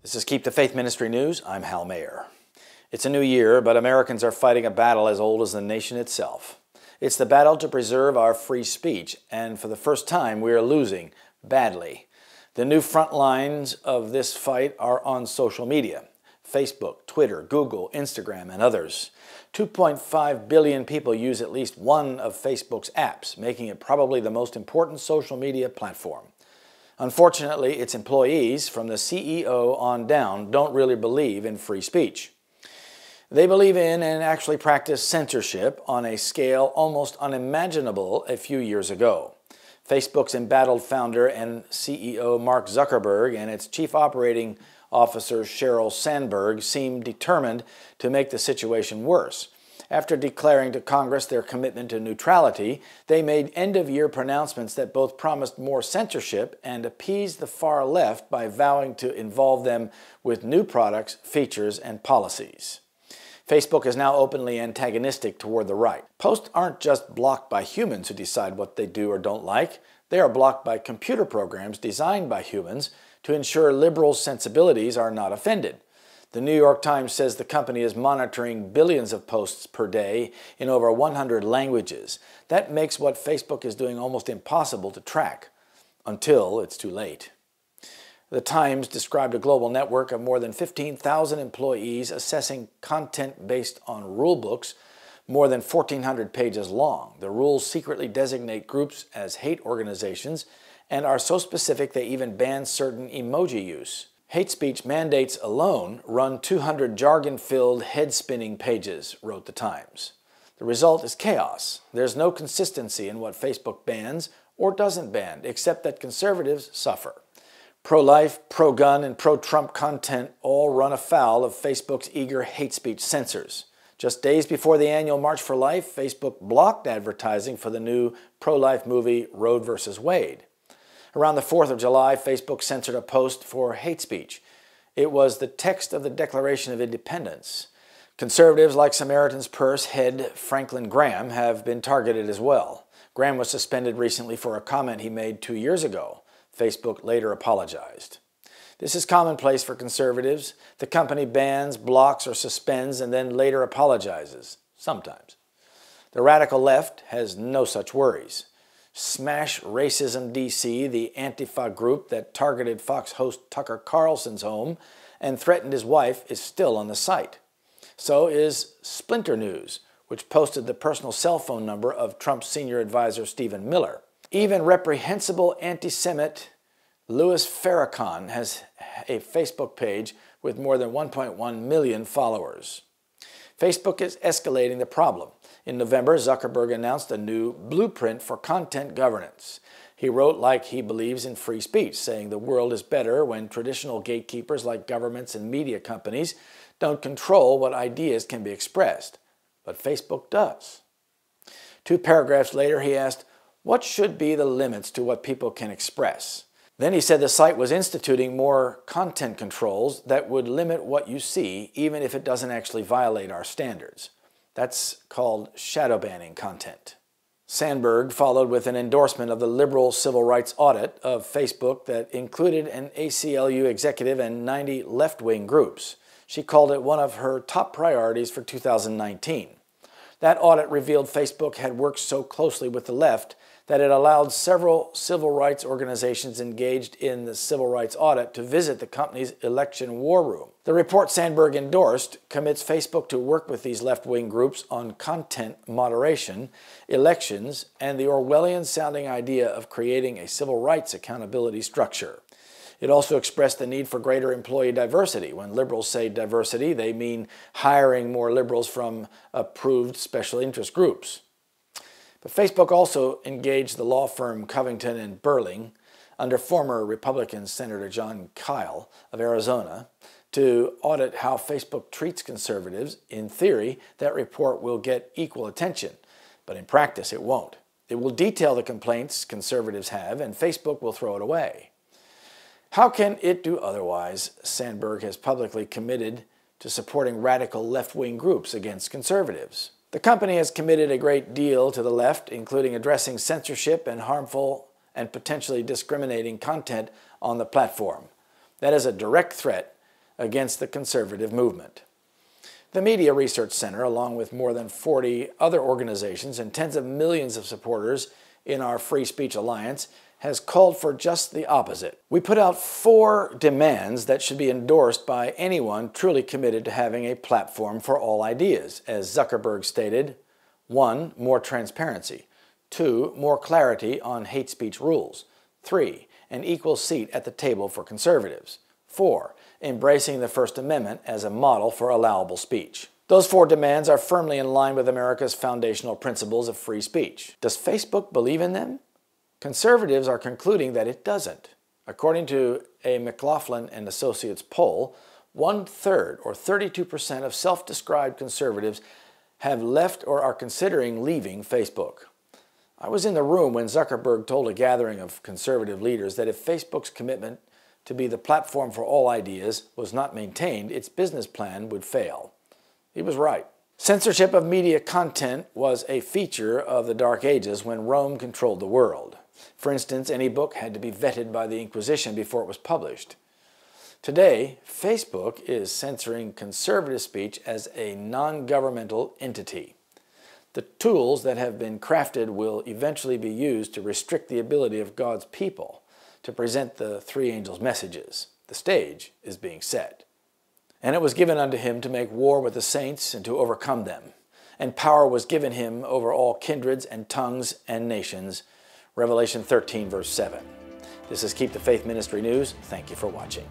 This is Keep the Faith Ministry News. I'm Hal Mayer. It's a new year, but Americans are fighting a battle as old as the nation itself. It's the battle to preserve our free speech, and for the first time we are losing badly. The new front lines of this fight are on social media: Facebook, Twitter, Google, Instagram, and others. 2.5 billion people use at least one of Facebook's apps, making it probably the most important social media platform. Unfortunately, its employees, from the CEO on down, don't really believe in free speech. They believe in and actually practice censorship on a scale almost unimaginable a few years ago. Facebook's embattled founder and CEO Mark Zuckerberg and its chief operating officer Sheryl Sandberg seem determined to make the situation worse. After declaring to Congress their commitment to neutrality, they made end-of-year pronouncements that both promised more censorship and appeased the far left by vowing to involve them with new products, features, and policies. Facebook is now openly antagonistic toward the right. Posts aren't just blocked by humans who decide what they do or don't like. They are blocked by computer programs designed by humans to ensure liberal sensibilities are not offended. The New York Times says the company is monitoring billions of posts per day in over 100 languages. That makes what Facebook is doing almost impossible to track, until it's too late. The Times described a global network of more than 15,000 employees assessing content based on rulebooks, more than 1,400 pages long. The rules secretly designate groups as hate organizations and are so specific they even ban certain emoji use. Hate speech mandates alone run 200 jargon-filled, head-spinning pages, wrote the Times. The result is chaos. There's no consistency in what Facebook bans or doesn't ban, except that conservatives suffer. Pro-life, pro-gun, and pro-Trump content all run afoul of Facebook's eager hate speech censors. Just days before the annual March for Life, Facebook blocked advertising for the new pro-life movie Roe v. Wade. Around the 4th of July, Facebook censored a post for hate speech. It was the text of the Declaration of Independence. Conservatives like Samaritan's Purse head Franklin Graham have been targeted as well. Graham was suspended recently for a comment he made 2 years ago. Facebook later apologized. This is commonplace for conservatives. The company bans, blocks, or suspends and then later apologizes, sometimes. The radical left has no such worries. Smash Racism DC, the Antifa group that targeted Fox host Tucker Carlson's home and threatened his wife, is still on the site. So is Splinter News, which posted the personal cell phone number of Trump's senior advisor Stephen Miller. Even reprehensible anti-Semite Louis Farrakhan has a Facebook page with more than 1.1 million followers. Facebook is escalating the problem. In November, Zuckerberg announced a new blueprint for content governance. He wrote like he believes in free speech, saying the world is better when traditional gatekeepers like governments and media companies don't control what ideas can be expressed. But Facebook does. 2 paragraphs later, he asked, what should be the limits to what people can express? Then he said the site was instituting more content controls that would limit what you see, even if it doesn't actually violate our standards. That's called shadow banning content. Sandberg followed with an endorsement of the liberal civil rights audit of Facebook that included an ACLU executive and 90 left-wing groups. She called it one of her top priorities for 2019. That audit revealed Facebook had worked so closely with the left that it allowed several civil rights organizations engaged in the civil rights audit to visit the company's election war room. The report Sandberg endorsed commits Facebook to work with these left-wing groups on content moderation, elections, and the Orwellian-sounding idea of creating a civil rights accountability structure. It also expressed the need for greater employee diversity. When liberals say diversity, they mean hiring more liberals from approved special interest groups. But Facebook also engaged the law firm Covington and Burling, under former Republican Senator John Kyle of Arizona, to audit how Facebook treats conservatives. In theory, that report will get equal attention, but in practice it won't. It will detail the complaints conservatives have, and Facebook will throw it away. How can it do otherwise? Sandberg has publicly committed to supporting radical left-wing groups against conservatives. The company has committed a great deal to the left, including addressing censorship and harmful and potentially discriminating content on the platform. That is a direct threat against the conservative movement. The Media Research Center, along with more than 40 other organizations and tens of millions of supporters in our Free Speech Alliance, has called for just the opposite. We put out 4 demands that should be endorsed by anyone truly committed to having a platform for all ideas, as Zuckerberg stated. 1. More transparency. 2. More clarity on hate speech rules. 3. An equal seat at the table for conservatives. 4. Embracing the First Amendment as a model for allowable speech. Those 4 demands are firmly in line with America's foundational principles of free speech. Does Facebook believe in them? Conservatives are concluding that it doesn't. According to a McLaughlin and Associates poll, 1/3 or 32% of self-described conservatives have left or are considering leaving Facebook. I was in the room when Zuckerberg told a gathering of conservative leaders that if Facebook's commitment to be the platform for all ideas was not maintained, its business plan would fail. He was right. Censorship of media content was a feature of the Dark Ages when Rome controlled the world. For instance, any book had to be vetted by the Inquisition before it was published. Today, Facebook is censoring conservative speech as a non-governmental entity. The tools that have been crafted will eventually be used to restrict the ability of God's people to present the 3 angels' messages. The stage is being set. And it was given unto him to make war with the saints and to overcome them. And power was given him over all kindreds and tongues and nations. Revelation 13, verse 7. This is Keep the Faith Ministry News. Thank you for watching.